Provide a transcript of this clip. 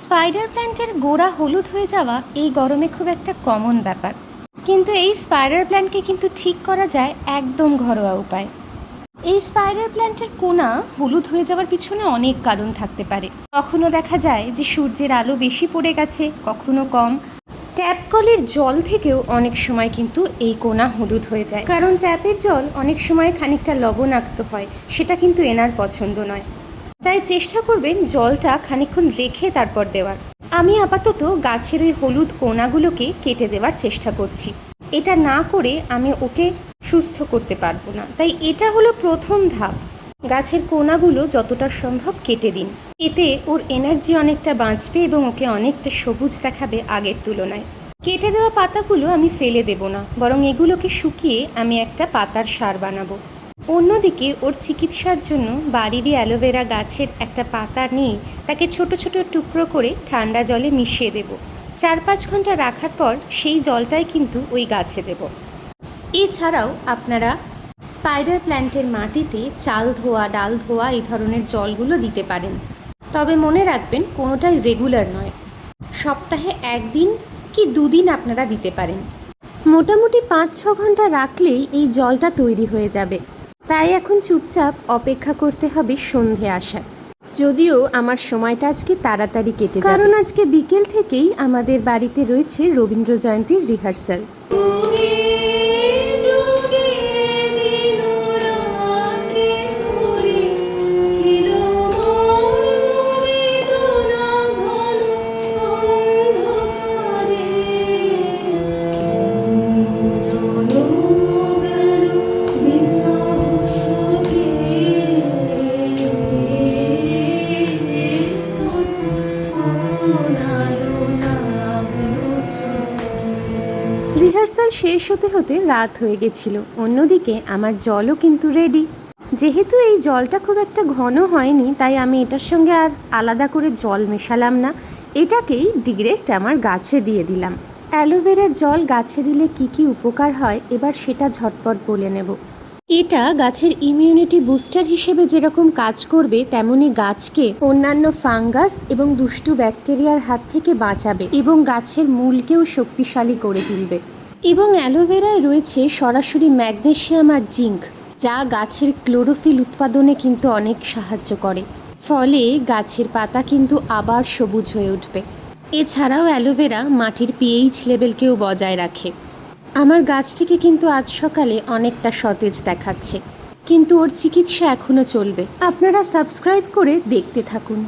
Spider প্ল্যান্টের গোড়া হলুদ হয়ে যাওয়া এই গরমে খুব একটা কমন ব্যাপার, কিন্তু এই স্পাইডার প্ল্যান্টকে কিন্তু ঠিক করা যায় একদম ঘরোয়া উপায়। এই স্পাইডার প্ল্যান্টের কোনা হলুদ হয়ে যাওয়ার পিছনে অনেক কারণ থাকতে পারে। কখনো দেখা যায় যে সূর্যের আলো বেশি পড়ে গেছে, কখনো কম। ট্যাপ কলের জল থেকেও অনেক সময় কিন্তু এই কোনা হলুদ হয়ে যায়, কারণ ট্যাপের জল অনেক সময় খানিকটা লবণাক্ত হয়, সেটা কিন্তু এনার পছন্দ নয়। তাই চেষ্টা করবেন জলটা খানিকক্ষণ রেখে তারপর দেওয়ার। আমি আপাতত গাছের ওই হলুদ কোনাগুলোকে কেটে দেওয়ার চেষ্টা করছি। এটা না করে আমি ওকে সুস্থ করতে পারবো না, তাই এটা হলো প্রথম ধাপ। গাছের কোনাগুলো যতটা সম্ভব কেটে দিন, এতে ওর এনার্জি অনেকটা বাঁচবে এবং ওকে অনেকটা সবুজ দেখাবে আগের তুলনায়। কেটে দেওয়া পাতাগুলো আমি ফেলে দেব না, বরং এগুলোকে শুকিয়ে আমি একটা পাতার সার বানাবো। অন্যদিকে ওর চিকিৎসার জন্য বাড়িরই অ্যালোভেরা গাছের একটা পাতা নিয়ে তাকে ছোট ছোট টুকরো করে ঠান্ডা জলে মিশিয়ে দেব। 4-5 ঘন্টা রাখার পর সেই জলটাই কিন্তু ওই গাছে দেব। এছাড়াও আপনারা স্পাইডার প্ল্যান্টের মাটিতে চাল ধোয়া, ডাল ধোয়া এই ধরনের জলগুলো দিতে পারেন। তবে মনে রাখবেন কোনোটাই রেগুলার নয়, সপ্তাহে 1 দিন কি 2 দিন আপনারা দিতে পারেন। মোটামুটি 5-6 ঘন্টা রাখলেই এই জলটা তৈরি হয়ে যাবে। তাই এখন চুপচাপ অপেক্ষা করতে হবে সন্ধে আসার। যদিও আমার সময়টা আজকে তাড়াতাড়ি কেটে যাবে, কারণ আজকে বিকেল থেকেই আমাদের বাড়িতে রয়েছে রবীন্দ্র জয়ন্তীর রিহার্সাল। রিহার্সাল শেষ হতে হতে রাত হয়ে গেছিল। অন্যদিকে আমার জলও কিন্তু রেডি। যেহেতু এই জলটা খুব একটা ঘন হয়নি, তাই আমি এটার সঙ্গে আর আলাদা করে জল মেশালাম না, এটাকেই ডিরেক্ট আমার গাছে দিয়ে দিলাম। অ্যালোভেরার জল গাছে দিলে কি কি উপকার হয় এবার সেটা ঝটপট বলে নেব। এটা গাছের ইমিউনিটি বুস্টার হিসেবে যেরকম কাজ করবে, তেমনি গাছকে অন্যান্য ফাঙ্গাস এবং দুষ্টু ব্যাকটেরিয়ার হাত থেকে বাঁচাবে এবং গাছের মূলকেও শক্তিশালী করে তুলবে। এবং অ্যালোভেরায় রয়েছে সরাসরি ম্যাগনেসিয়াম আর জিঙ্ক, যা গাছের ক্লোরোফিল উৎপাদনে কিন্তু অনেক সাহায্য করে। ফলে গাছের পাতা কিন্তু আবার সবুজ হয়ে উঠবে। এছাড়াও অ্যালোভেরা মাটির পিএইচ লেভেলকেও বজায় রাখে। আমার গাছটিকে কিন্তু আজ সকালে অনেকটা সতেজ দেখাচ্ছে, কিন্তু ওর চিকিৎসা এখনও চলবে। আপনারা সাবস্ক্রাইব করে দেখতে থাকুন।